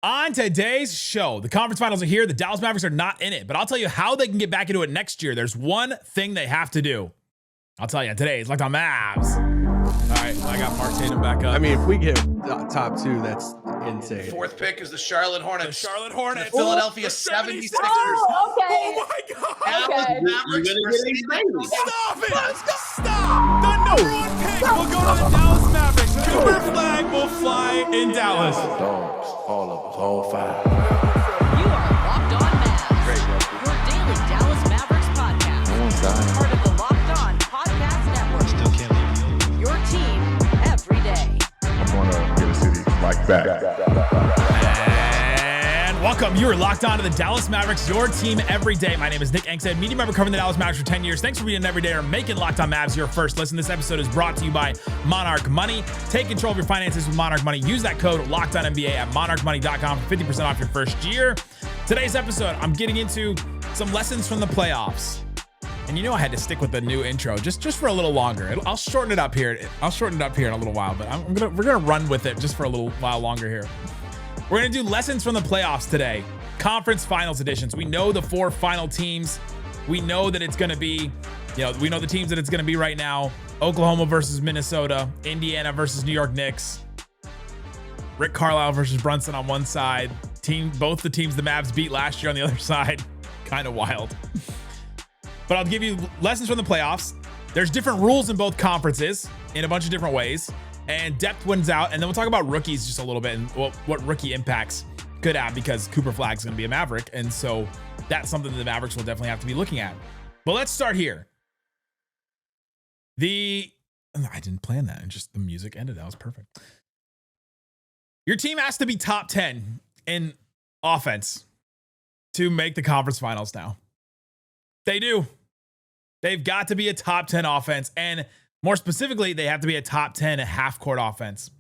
On today's show, the conference finals are here. The Dallas Mavericks are not in it, but I'll tell you how they can get back into it next year. There's one thing they have to do. I'll tell you today. It's Locked On Mavs. All right, I got Mark Tatum back up. I mean, if we get top two, that's insane. Fourth pick is the Charlotte Hornets. The Charlotte Hornets. The Philadelphia 76ers. Oh, okay. Oh my God. Okay. Mavericks Stop it. Stop. The number one pick will go to the Dallas Mavericks. Cooper Flagg will fly in Dallas. Dogs, all of us, all five. You are Locked On Mavs, your daily Dallas Mavericks podcast. Part of the Locked On Podcast Network. Still can't leave. Your team every day. I'm going to get a city like that. And welcome. You are locked on to the Dallas Mavericks, your team every day. My name is Nick Angstadt, media member covering the Dallas Mavericks for 10 years. Thanks for being an everydayer, making Locked On Mavs your first listen. This episode is brought to you by Monarch Money. Take control of your finances with Monarch Money. Use that code LOCKEDONNBA at monarchmoney.com for 50% off your first year. Today's episode, I'm getting into some lessons from the playoffs. And you know I had to stick with the new intro just for a little longer. I'll shorten it up here. in a little while, but we're gonna run with it just for a little while longer here. We're gonna do lessons from the playoffs today. Conference finals editions. We know the four final teams. We know that it's gonna be, we know the teams that it's gonna be right now. Oklahoma versus Minnesota, Indiana versus New York Knicks, Rick Carlisle versus Brunson on one side. Both the teams the Mavs beat last year on the other side. Kind of wild. But I'll give you lessons from the playoffs. There's different rules in both conferences in a bunch of different ways, and depth wins out. And then we'll talk about rookies just a little bit and what rookie impacts could have, because Cooper Flagg is going to be a Maverick. And so that's something that the Mavericks will definitely have to be looking at. But let's start here. I didn't plan that, and just the music ended. That was perfect. Your team has to be top 10 in offense to make the conference finals now. They do. They've got to be a top 10 offense, and more specifically, they have to be a top 10 half-court offense.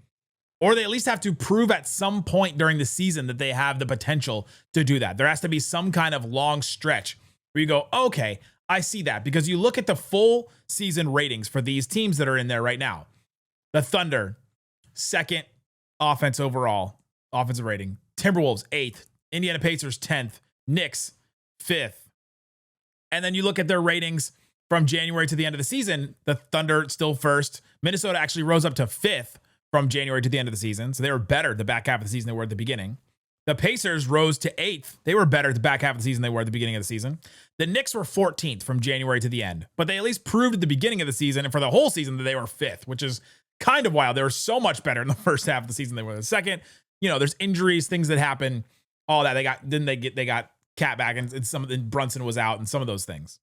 Or they at least have to prove at some point during the season that they have the potential to do that. There has to be some kind of long stretch where you go, okay, I see that. Because you look at the full season ratings for these teams that are in there right now. The Thunder, second offense overall, offensive rating. Timberwolves, 8th. Indiana Pacers, 10th. Knicks, 5th. And then you look at their ratings from January to the end of the season. The Thunder still first. Minnesota actually rose up to 5th from January to the end of the season. So they were better the back half of the season than they were at the beginning. The Pacers rose to 8th. They were better the back half of the season than they were at the beginning of the season. The Knicks were 14th from January to the end. But they at least proved at the beginning of the season and for the whole season that they were 5th, which is kind of wild. They were so much better in the first half of the season than they were in the second. There's injuries, things that happen, all that. They got Cat back, and Brunson was out, and some of those things.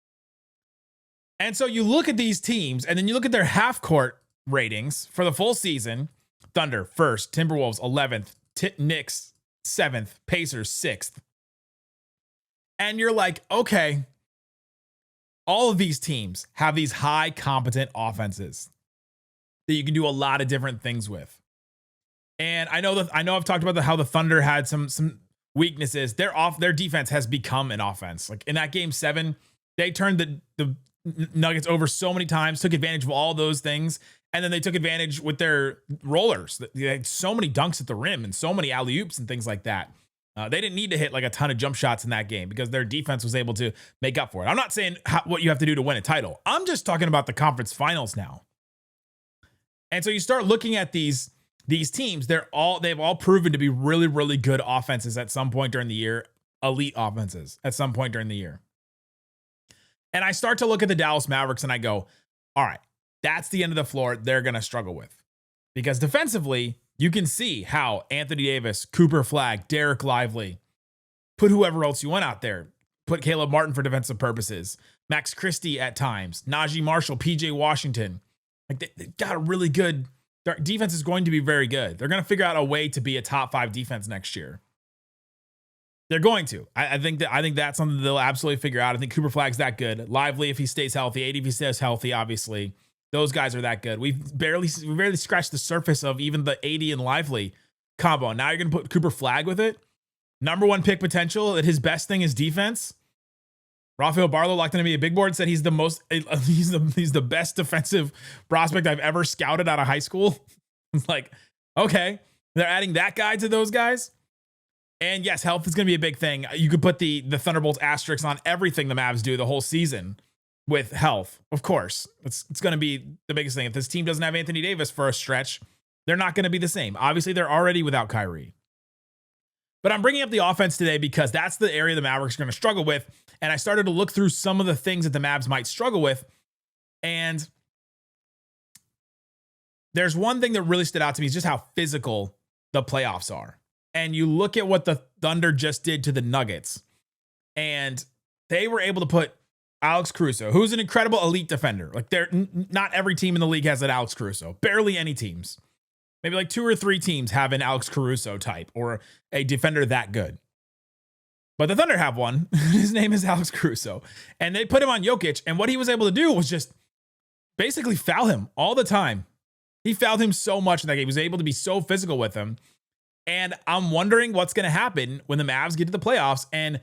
And so you look at these teams, and then you look at their half-court ratings for the full season. Thunder, 1st. Timberwolves, 11th. Knicks, 7th. Pacers, 6th. And you're like, okay, all of these teams have these high, competent offenses that you can do a lot of different things with. And I know I've talked about how the Thunder had some weaknesses. Their defense has become an offense. Like in that game 7, they turned the Nuggets over so many times, took advantage of all those things, and then they took advantage with their rollers. They had so many dunks at the rim and so many alley-oops and things like that. They didn't need to hit like a ton of jump shots in that game because their defense was able to make up for it. I'm not saying what you have to do to win a title. I'm just talking about the conference finals now. And so you start looking at these teams, they've all proven to be really, really good offenses at some point during the year, elite offenses at some point during the year. And I start to look at the Dallas Mavericks and I go, all right, that's the end of the floor they're going to struggle with. Because defensively, you can see how Anthony Davis, Cooper Flagg, Dereck Lively, put whoever else you want out there. Put Caleb Martin for defensive purposes. Max Christie at times. Najee Marshall, PJ Washington. Like they got a really good... Their defense is going to be very good. They're going to figure out a way to be a top 5 defense next year. They're going to. I think that's something they'll absolutely figure out. I think Cooper Flagg's that good. Lively if he stays healthy. AD if he stays healthy, obviously. Those guys are that good. We've barely scratched the surface of even the AD and Lively combo. Now you're going to put Cooper Flagg with it. Number 1 pick potential. That his best thing is defense. Rafael Barlow locked into me a big board, said he's the best defensive prospect I've ever scouted out of high school. It's like, okay, they're adding that guy to those guys. And yes, health is going to be a big thing. You could put the Thunderbolts asterisk on everything the Mavs do the whole season with health. Of course, it's going to be the biggest thing. If this team doesn't have Anthony Davis for a stretch, they're not going to be the same. Obviously, they're already without Kyrie. But I'm bringing up the offense today because that's the area the Mavericks are going to struggle with. And I started to look through some of the things that the Mavs might struggle with. And there's one thing that really stood out to me is just how physical the playoffs are. And you look at what the Thunder just did to the Nuggets, and they were able to put Alex Caruso, who's an incredible elite defender. Like, not every team in the league has an Alex Caruso. Barely any teams. Maybe like 2 or 3 teams have an Alex Caruso type or a defender that good. But the Thunder have one. His name is Alex Caruso. And they put him on Jokic, and what he was able to do was just basically foul him all the time. He fouled him so much in that game. He was able to be so physical with him. And I'm wondering what's going to happen when the Mavs get to the playoffs and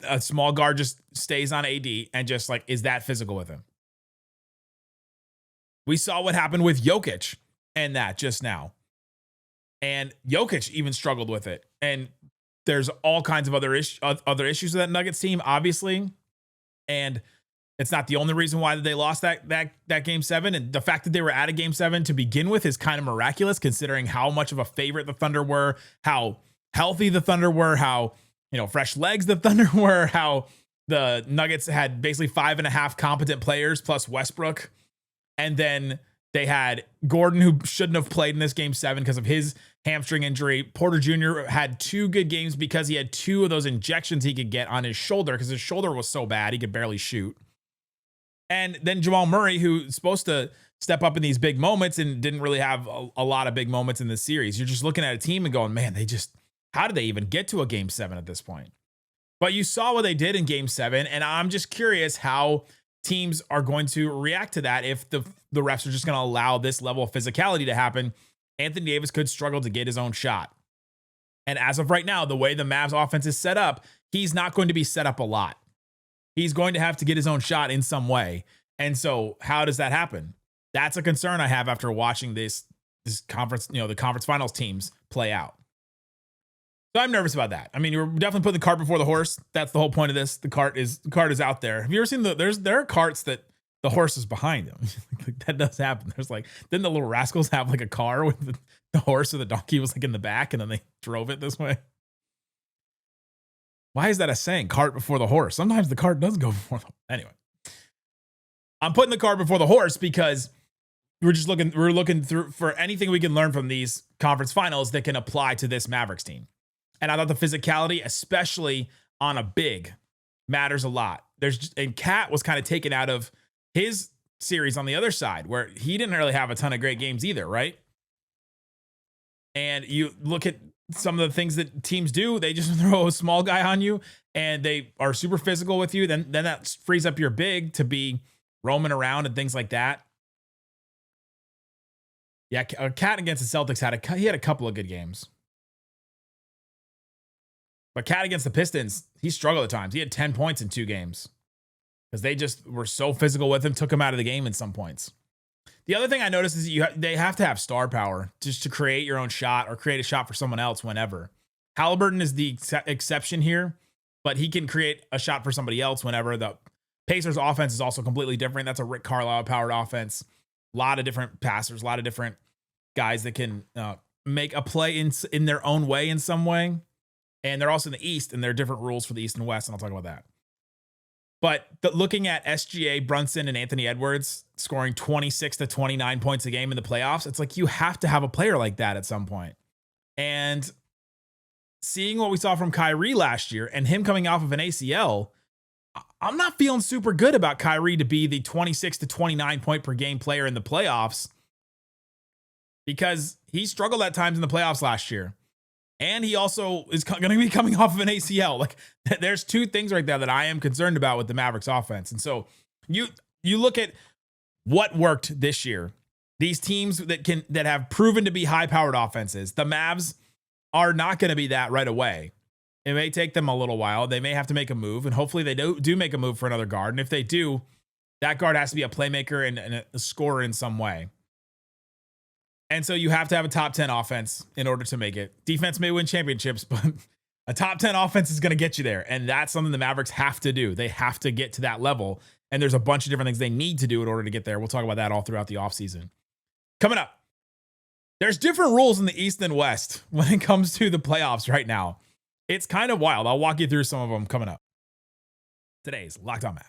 a small guard just stays on AD and just like is that physical with him. We saw what happened with Jokic and that just now. And Jokic even struggled with it. And there's all kinds of other issues with that Nuggets team, obviously. And it's not the only reason why they lost that game 7. And the fact that they were at a game 7 to begin with is kind of miraculous, considering how much of a favorite the Thunder were, how healthy the Thunder were, how, fresh legs the Thunder were, how the Nuggets had basically 5.5 competent players plus Westbrook. And then they had Gordon, who shouldn't have played in this game 7 because of his hamstring injury. Porter Jr. had 2 good games because he had 2 of those injections he could get on his shoulder because his shoulder was so bad he could barely shoot. And then Jamal Murray, who's supposed to step up in these big moments and didn't really have a lot of big moments in this series. You're just looking at a team and going, man, how did they even get to a game 7 at this point? But you saw what they did in game 7. And I'm just curious how teams are going to react to that. If the refs are just going to allow this level of physicality to happen, Anthony Davis could struggle to get his own shot. And as of right now, the way the Mavs offense is set up, he's not going to be set up a lot. He's going to have to get his own shot in some way. And so how does that happen? That's a concern I have after watching this conference, the conference finals teams play out. So I'm nervous about that. I mean, you're definitely putting the cart before the horse. That's the whole point of this. The cart is out there. Have you ever seen there are carts that the horse is behind them? That does happen. There's didn't the Little Rascals have a car with the horse or the donkey was in the back and then they drove it this way? Why is that a saying? Cart before the horse. Sometimes the cart does go before the horse. Anyway, I'm putting the cart before the horse because we're looking through for anything we can learn from these conference finals that can apply to this Mavericks team. And I thought the physicality, especially on a big, matters a lot. And Cat was kind of taken out of his series on the other side where he didn't really have a ton of great games either, right? And you look at some of the things that teams do, they just throw a small guy on you and they are super physical with you. Then that frees up your big to be roaming around and things like that. Yeah, Cat against the Celtics he had a couple of good games. But Cat against the Pistons, he struggled at times. He had 10 points in 2 games because they just were so physical with him, took him out of the game in some points. The other thing I noticed is they have to have star power just to create your own shot or create a shot for someone else whenever. Halliburton is the exception here, but he can create a shot for somebody else whenever. The Pacers offense is also completely different. That's a Rick Carlisle powered offense. A lot of different passers, a lot of different guys that can make a play in their own way in some way. And they're also in the East, and there are different rules for the East and West, and I'll talk about that. But looking at SGA, Brunson, and Anthony Edwards scoring 26 to 29 points a game in the playoffs, it's you have to have a player like that at some point. And seeing what we saw from Kyrie last year and him coming off of an ACL, I'm not feeling super good about Kyrie to be the 26 to 29 point per game player in the playoffs because he struggled at times in the playoffs last year. And he also is going to be coming off of an ACL. There's 2 things right there that I am concerned about with the Mavericks offense. And so you look at what worked this year. These teams that have proven to be high-powered offenses. The Mavs are not going to be that right away. It may take them a little while. They may have to make a move, and hopefully they do make a move for another guard. And if they do, that guard has to be a playmaker and a scorer in some way. And so you have to have a top 10 offense in order to make it. Defense may win championships, but A top 10 offense is going to get you there. And that's something the Mavericks have to do. They have to get to that level. And there's a bunch of different things they need to do in order to get there. We'll talk about that all throughout the offseason. Coming up, there's different rules in the East and West when it comes to the playoffs right now. It's kind of wild. I'll walk you through some of them coming up. Today's Locked On Mavs.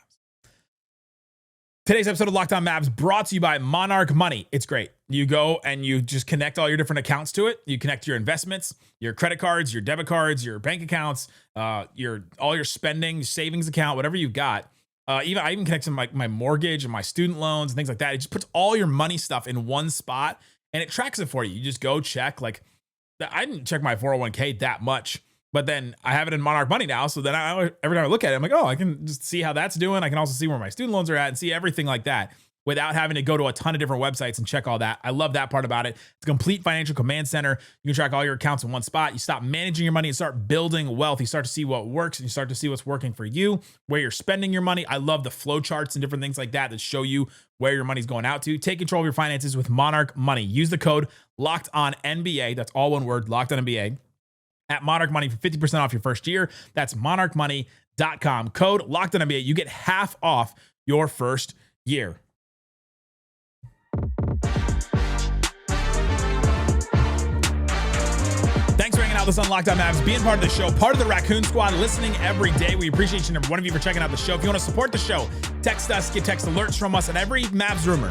Today's episode of Locked On Mavs brought to you by Monarch Money. It's great. You go and you just connect all your different accounts to it. You connect your investments, your credit cards, your debit cards, your bank accounts, all your spending, savings account, whatever you've got. I even connect to my mortgage and my student loans and things like that. It just puts all your money stuff in one spot and it tracks it for you. You just go check. Like, I didn't check my 401k that much, but then I have it in Monarch Money now. So then every time I look at it, I'm like, oh, I can just see how that's doing. I can also see where my student loans are at and see everything like that without having to go to a ton of different websites and check all that. I love that part about it. It's a complete financial command center. You can track all your accounts in one spot. You stop managing your money and start building wealth. You start to see what works and you start to see what's working for you, where you're spending your money. I love the flow charts and different things like that show you where your money's going out to. Take control of your finances with Monarch Money. Use the code LOCKEDONNBA. That's all one word, LOCKEDONNBA. At Monarch Money for 50% off your first year. That's monarchmoney.com. Code LOCKEDONNBA. You get half off your first year. Thanks for hanging out with us on Locked On Mavs, being part of the show, part of the Raccoon Squad, listening every day. We appreciate each and every one of you for checking out the show. If you want to support the show, text us, get text alerts from us, and every Mavs rumor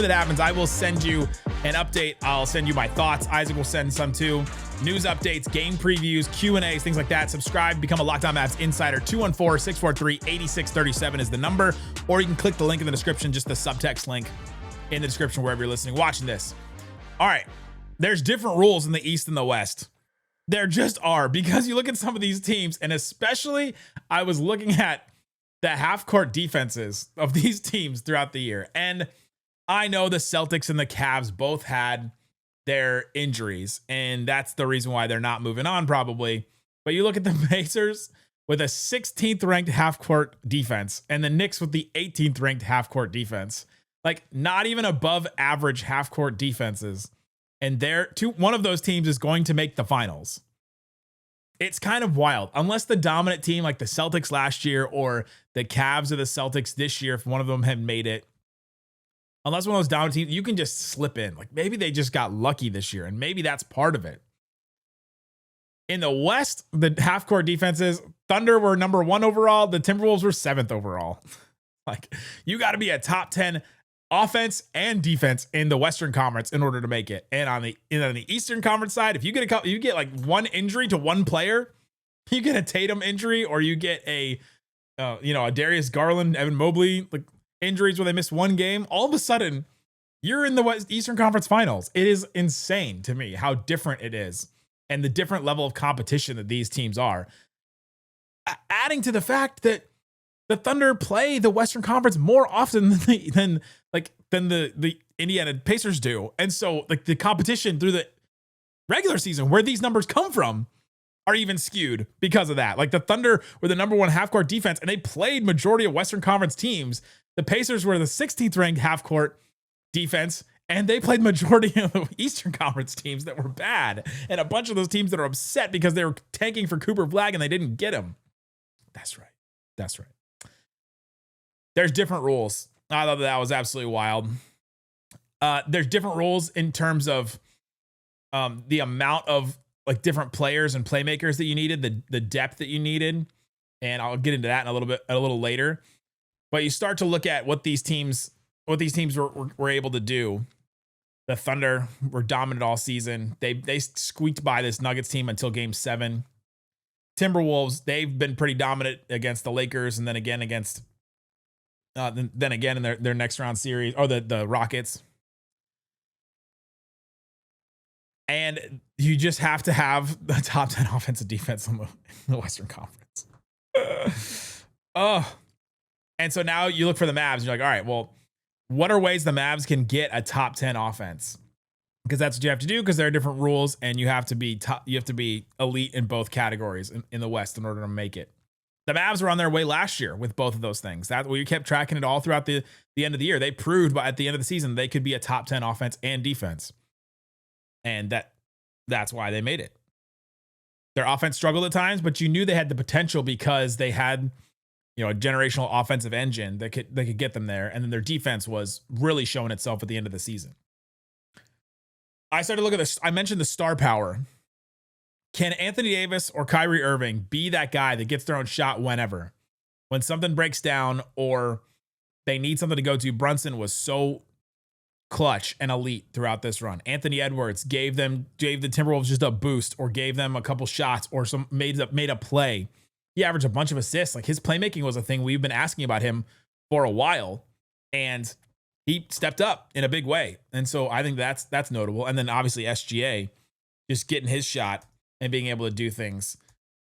that happens, I will send you an update. I'll send you my thoughts. Isaac will send some too. News updates, game previews, Q&As, things like that. Subscribe, become a Locked On Mavs Insider. 214-643-8637 is the number, or you can click the link in the description, just the subtext link in the description wherever you're listening, watching this. All right. There's different rules in the East and the West. There just are, because you look at some of these teams, and especially I was looking at the half-court defenses of these teams throughout the year. And I know the Celtics and the Cavs both had their injuries, and that's the reason why they're not moving on probably. But you look at the Pacers with a 16th ranked half-court defense and the Knicks with the 18th ranked half-court defense. Like, not even above average half-court defenses. And one of those teams is going to make the finals. It's kind of wild. Unless the dominant team like the Celtics last year or the Cavs or the Celtics this year, if one of them had made it, unless one of those dominant teams, you can just slip in. Like, maybe they just got lucky this year, and maybe that's part of it. In the West, the half-court defenses, Thunder were number 1 overall. The Timberwolves were 7th overall. Like, you got to be a top 10 offense and defense in the Western Conference in order to make it. And on the Eastern Conference side, if you get you get like one injury to one player, you get a Tatum injury, or you get a Darius Garland, Evan Mobley, like injuries where they miss one game, all of a sudden you're in the Eastern Conference Finals. It is insane to me how different it is and the different level of competition that these teams are. Adding to the fact that the Thunder play the Western Conference more often than the Indiana Pacers do. And so like the competition through the regular season, where these numbers come from, are even skewed because of that. Like, the Thunder were the number 1 half-court defense, and they played majority of Western Conference teams. The Pacers were the 16th ranked half-court defense, and they played majority of the Eastern Conference teams that were bad. And a bunch of those teams that are upset because they were tanking for Cooper Flagg and they didn't get him. That's right. There's different rules. I thought that was absolutely wild. There's different rules in terms of the amount of like different players and playmakers that you needed, the depth that you needed, and I'll get into that in a little later. But you start to look at what these teams were able to do. The Thunder were dominant all season. They squeaked by this Nuggets team until Game 7. Timberwolves, they've been pretty dominant against the Lakers, and then again against then again in their next round series, or the Rockets. And you just have to have the top 10 offensive defense in the Western Conference. And so now you look for the Mavs. You're like, all right, well, what are ways the Mavs can get a top 10 offense? Because that's what you have to do, because there are different rules, and you have to be elite in both categories in the West in order to make it. The Mavs were on their way last year with both of those things. That we kept tracking it all throughout the end of the year. They proved at the end of the season they could be a top 10 offense and defense. And that's why they made it. Their offense struggled at times, but you knew they had the potential because they had, a generational offensive engine that could get them there. And then their defense was really showing itself at the end of the season. I started to look at this. I mentioned the star power. Can Anthony Davis or Kyrie Irving be that guy that gets their own shot whenever? When something breaks down or they need something to go to, Brunson was so clutch and elite throughout this run. Anthony Edwards gave the Timberwolves just a boost or gave them a couple shots or made a play. He averaged a bunch of assists. Like, his playmaking was a thing we've been asking about him for a while, and he stepped up in a big way. And so I think that's notable. And then obviously SGA just getting his shot and being able to do things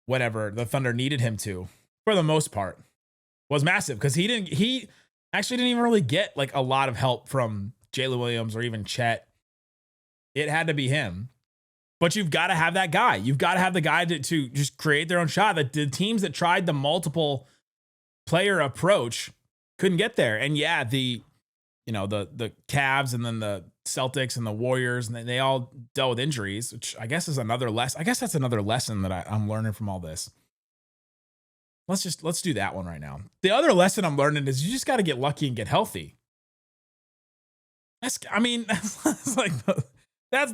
whenever the Thunder needed him to, for the most part, was massive, because he actually didn't even really get like a lot of help from Jalen Williams or even Chet. It had to be him. But you've got to have that guy. You've got to have the guy to just create their own shot. That the teams that tried the multiple player approach couldn't get there. And yeah, the Cavs and then the Celtics and the Warriors, and they all dealt with injuries, which I guess is another lesson. I guess that's another lesson that I'm learning from all this. Let's do that one right now. The other lesson I'm learning is you just got to get lucky and get healthy. That's the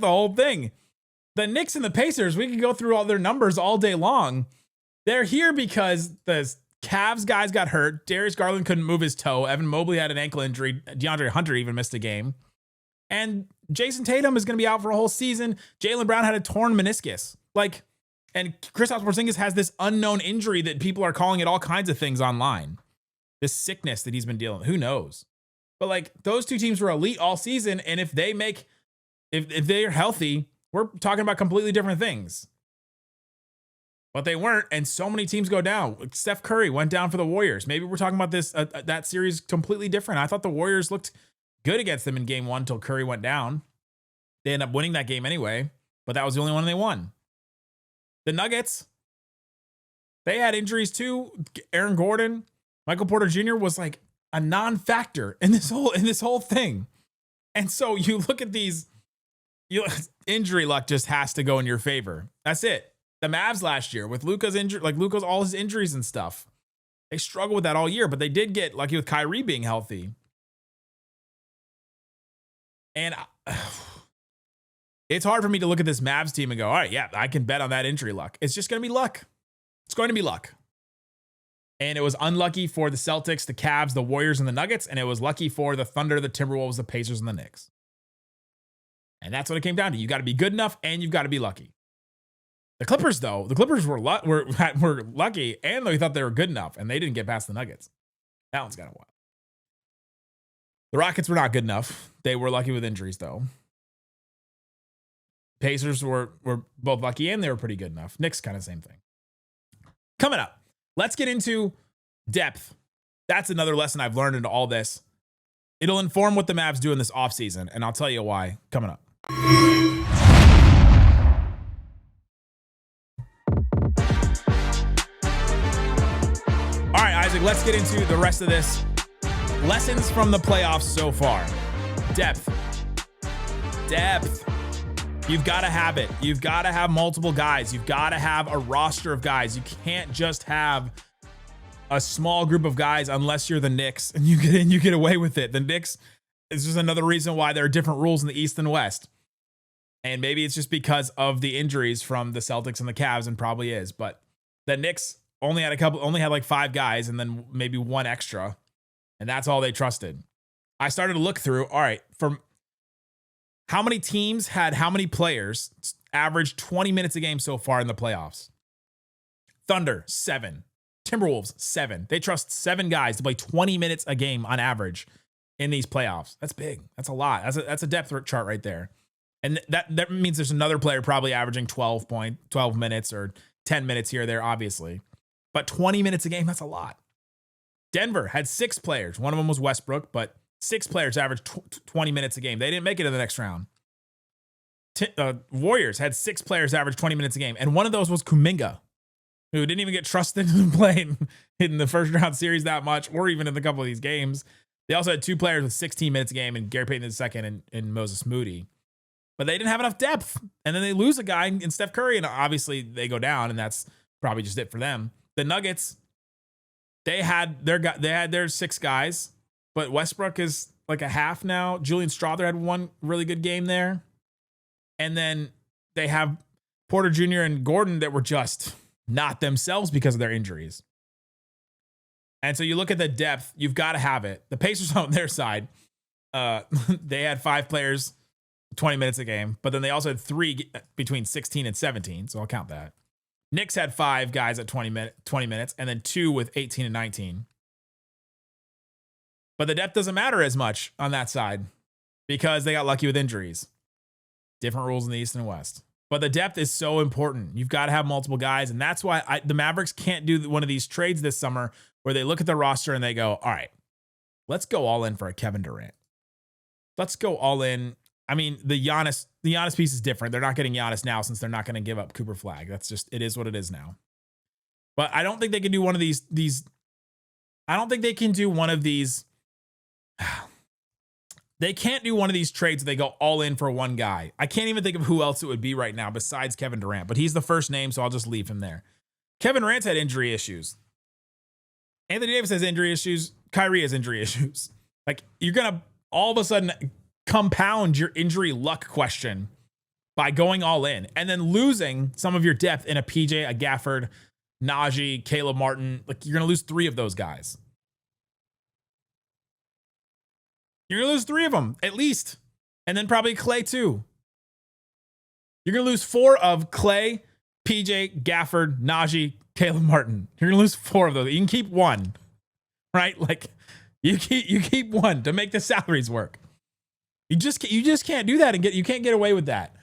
whole thing. The Knicks and the Pacers, we could go through all their numbers all day long. They're here because the Cavs guys got hurt. Darius Garland couldn't move his toe. Evan Mobley had an ankle injury. DeAndre Hunter even missed a game. And Jason Tatum is going to be out for a whole season. Jaylen Brown had a torn meniscus. And Kristaps Porzingis has this unknown injury that people are calling it all kinds of things online. This sickness that he's been dealing with. Who knows? But those two teams were elite all season. And if they're healthy, we're talking about completely different things. But they weren't, and so many teams go down. Steph Curry went down for the Warriors. Maybe we're talking about this that series completely different. I thought the Warriors looked good against them in game 1 until Curry went down. They ended up winning that game anyway, but that was the only one they won. The Nuggets, they had injuries too. Aaron Gordon, Michael Porter Jr. was like a non-factor in this whole thing. And so you look at these, injury luck just has to go in your favor. That's it. The Mavs last year with Luka's injury, Luka's all his injuries and stuff, they struggled with that all year, but they did get lucky with Kyrie being healthy. And it's hard for me to look at this Mavs team and go, all right, yeah, I can bet on that injury luck. It's just going to be luck. It's going to be luck. And it was unlucky for the Celtics, the Cavs, the Warriors, and the Nuggets. And it was lucky for the Thunder, the Timberwolves, the Pacers, and the Knicks. And that's what it came down to. You got to be good enough and you've got to be lucky. The Clippers, though, were lucky and they thought they were good enough, and they didn't get past the Nuggets. That one's kind of wild. The Rockets were not good enough. They were lucky with injuries, though. Pacers were both lucky and they were pretty good enough. Knicks, kind of same thing. Coming up, let's get into depth. That's another lesson I've learned into all this. It'll inform what the Mavs do in this offseason, and I'll tell you why coming up. All right, Isaac, let's get into the rest of this. Lessons from the playoffs so far. Depth. You've got to have it. You've got to have multiple guys. You've got to have a roster of guys. You can't just have a small group of guys unless you're the Knicks and you get away with it. The Knicks is just another reason why there are different rules in the East and West. And maybe it's just because of the injuries from the Celtics and the Cavs, and probably is. But the Knicks only had like 5 guys and then maybe one extra. And that's all they trusted. I started to look through, all right, from how many teams had how many players average 20 minutes a game so far in the playoffs? Thunder, 7. Timberwolves, 7. They trust 7 guys to play 20 minutes a game on average in these playoffs. That's big. That's a lot. That's a depth chart right there. And that means there's another player probably averaging 12 minutes or 10 minutes here or there, obviously. But 20 minutes a game, that's a lot. Denver had 6 players. One of them was Westbrook, but 6 players averaged 20 minutes a game. They didn't make it to the next round. Warriors had 6 players average 20 minutes a game, and one of those was Kuminga, who didn't even get trusted to play in the first round series that much, or even in a couple of these games. They also had 2 players with 16 minutes a game, and Gary Payton II and Moses Moody. but they didn't have enough depth. And then they lose a guy in Steph Curry, and obviously they go down, and that's probably just it for them. The Nuggets, they had their 6 guys, but Westbrook is like a half now. Julian Strawther had one really good game there. And then they have Porter Jr. and Gordon that were just not themselves because of their injuries. And so you look at the depth, you've got to have it. The Pacers on their side, they had 5 players, 20 minutes a game, but then they also had 3 between 16 and 17, so I'll count that. Knicks had 5 guys at 20 minutes, and then 2 with 18 and 19. But the depth doesn't matter as much on that side because they got lucky with injuries. Different rules in the East and West. But the depth is so important. You've got to have multiple guys, and that's why the Mavericks can't do one of these trades this summer where they look at the roster and they go, all right, let's go all in for a Kevin Durant. Let's go all in. I mean, the Giannis piece is different. They're not getting Giannis now since they're not going to give up Cooper Flagg. That's just, it is what it is now. But I don't think they can do one of these. I don't think they can do one of these. They can't do one of these trades where they go all in for one guy. I can't even think of who else it would be right now besides Kevin Durant, but he's the first name, so I'll just leave him there. Kevin Durant's had injury issues. Anthony Davis has injury issues. Kyrie has injury issues. Like, you're going to all of a sudden compound your injury luck question by going all in and then losing some of your depth in a PJ, a Gafford, Najee, Caleb Martin. Like, you're going to lose 3 of those guys. You're going to lose 3 of them, at least. And then probably Klay, too. You're going to lose 4 of Klay, PJ, Gafford, Najee, Caleb Martin. You're going to lose 4 of those. You can keep 1, right? Like, you keep 1 to make the salaries work. You just can't do that, and you can't get away with that.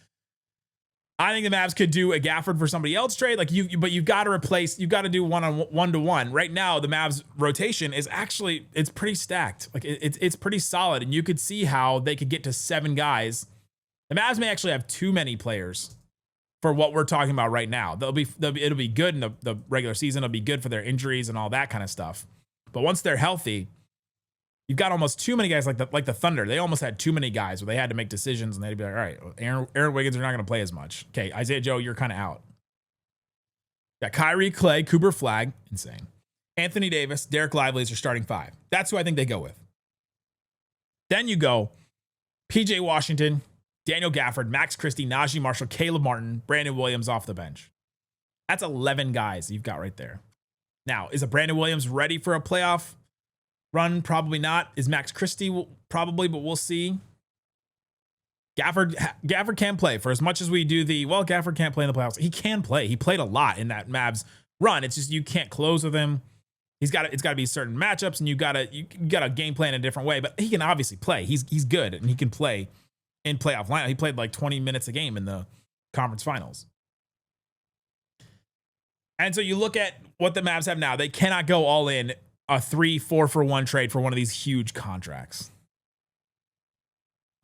I think the Mavs could do a Gafford for somebody else trade, but you've got to replace. You've got to do one-to-one. Right now, the Mavs rotation is actually, it's pretty stacked. Like, it's pretty solid, and you could see how they could get to 7 guys. The Mavs may actually have too many players for what we're talking about right now. It'll be good in the regular season. It'll be good for their injuries and all that kind of stuff. But once they're healthy, you've got almost too many guys like the Thunder. They almost had too many guys where they had to make decisions, and they'd be like, all right, Aaron Wiggins are not going to play as much. Okay, Isaiah Joe, you're kind of out. Got Kyrie, Klay, Cooper Flagg, insane. Anthony Davis, Dereck Lively is your starting 5. That's who I think they go with. Then you go PJ Washington, Daniel Gafford, Max Christie, Najee Marshall, Caleb Martin, Brandon Williams off the bench. That's 11 guys you've got right there. Now, is a Brandon Williams ready for a playoff run? Probably not. Is Max Christie? Probably, but we'll see. Gafford can play for as much as we do Gafford can't play in the playoffs. He can play. He played a lot in that Mavs run. It's just you can't close with him. It's got to be certain matchups, and you got to game plan in a different way. But he can obviously play. He's good, and he can play in playoff lineup. He played like 20 minutes a game in the conference finals. And so you look at what the Mavs have now. They cannot go all in a 3-4-for-1 trade for one of these huge contracts.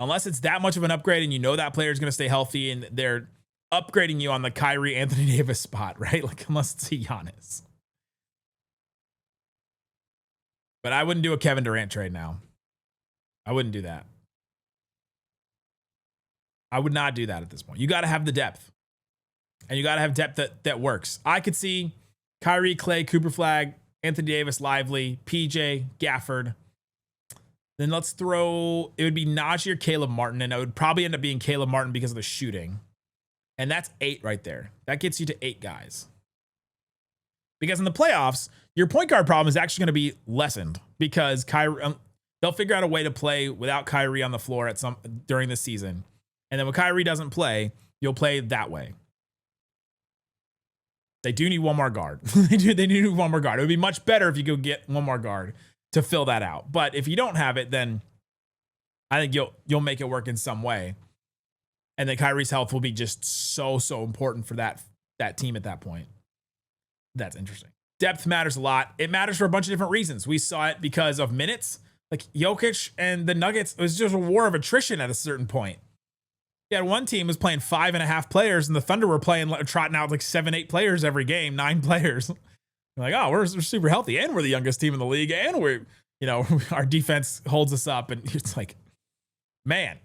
Unless it's that much of an upgrade and you know that player is going to stay healthy and they're upgrading you on the Kyrie Anthony Davis spot, right? Like, unless it's a Giannis. But I wouldn't do a Kevin Durant trade now. I wouldn't do that. I would not do that at this point. You got to have the depth. And you got to have depth that works. I could see Kyrie, Klay, Cooper Flagg, Anthony Davis, Lively, PJ, Gafford. Then let's throw, it would be Najee or Caleb Martin, and it would probably end up being Caleb Martin because of the shooting. And that's 8 right there. That gets you to 8 guys. Because in the playoffs, your point guard problem is actually going to be lessened because Kyrie, they'll figure out a way to play without Kyrie on the floor during the season. And then when Kyrie doesn't play, you'll play that way. They do need one more guard. They need one more guard. It would be much better if you could get one more guard to fill that out. But if you don't have it, then I think you'll make it work in some way. And then Kyrie's health will be just so important for that team at that point. That's interesting. Depth matters a lot. It matters for a bunch of different reasons. We saw it because of minutes. Like Jokic and the Nuggets, it was just a war of attrition at a certain point. You had one team was playing 5.5 players, and the Thunder were trotting out like 7-8 players every game, 9 players. You're like, oh, we're super healthy, and we're the youngest team in the league, and we're, our defense holds us up, and it's like, man,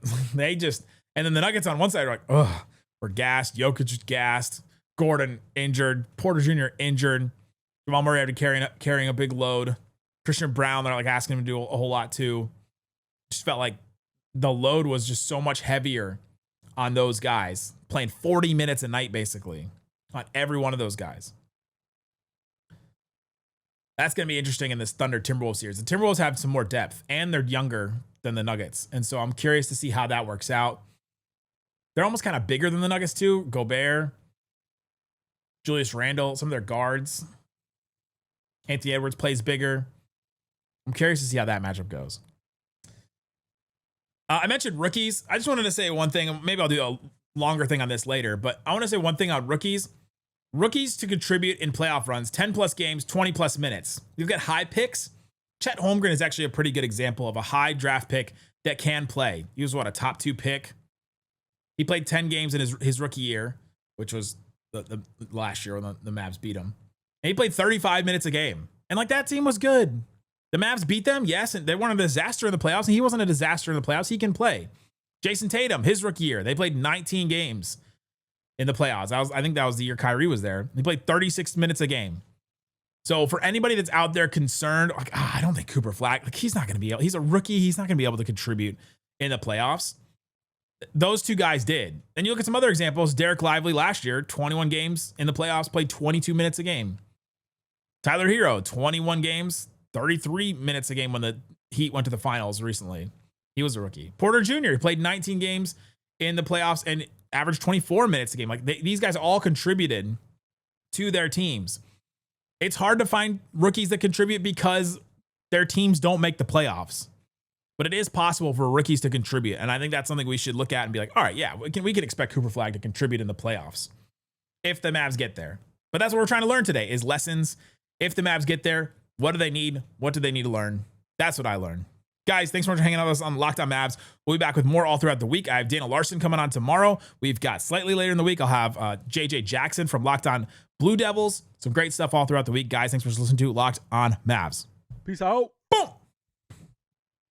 And then the Nuggets on one side are like, ugh, we're gassed. Jokic is gassed. Gordon injured. Porter Jr. injured. Jamal Murray had to carrying a big load. Christian Brown, they're like asking him to do a whole lot too. Just felt like the load was just so much heavier on those guys, playing 40 minutes a night basically on every one of those guys. That's going to be interesting in this Thunder Timberwolves series. The Timberwolves have some more depth and they're younger than the Nuggets. And so I'm curious to see how that works out. They're almost kind of bigger than the Nuggets too. Gobert, Julius Randle, some of their guards. Anthony Edwards plays bigger. I'm curious to see how that matchup goes. I mentioned rookies. I just wanted to say one thing. Maybe I'll do a longer thing on this later, but I want to say one thing on rookies. Rookies to contribute in playoff runs, 10 plus games, 20 plus minutes. You've got high picks. Chet Holmgren is actually a pretty good example of a high draft pick that can play. He was a top 2 pick. He played 10 games in his rookie year, which was the last year when the Mavs beat him. And he played 35 minutes a game. And that team was good. The Mavs beat them, yes, and they weren't a disaster in the playoffs, and he wasn't a disaster in the playoffs. He can play. Jason Tatum, his rookie year, they played 19 games in the playoffs. I think that was the year Kyrie was there. He played 36 minutes a game. So for anybody that's out there concerned, I don't think Cooper Flagg, he's not going to be able, he's a rookie, he's not going to be able to contribute in the playoffs. Those two guys did. And you look at some other examples. Dereck Lively last year, 21 games in the playoffs, played 22 minutes a game. Tyler Hero, 21 games, 33 minutes a game when the Heat went to the finals recently. He was a rookie. Porter Jr. He played 19 games in the playoffs and averaged 24 minutes a game. These guys all contributed to their teams. It's hard to find rookies that contribute because their teams don't make the playoffs. But it is possible for rookies to contribute. And I think that's something we should look at and be like, all right, yeah, we can expect Cooper Flagg to contribute in the playoffs if the Mavs get there. But that's what we're trying to learn today is lessons. If the Mavs get there, what do they need? What do they need to learn? That's what I learned. Guys, thanks so much for hanging out with us on Locked On Mavs. We'll be back with more all throughout the week. I have Dana Larson coming on tomorrow. We've got slightly later in the week, I'll have JJ Jackson from Locked On Blue Devils. Some great stuff all throughout the week. Guys, thanks for listening to Locked On Mavs. Peace out.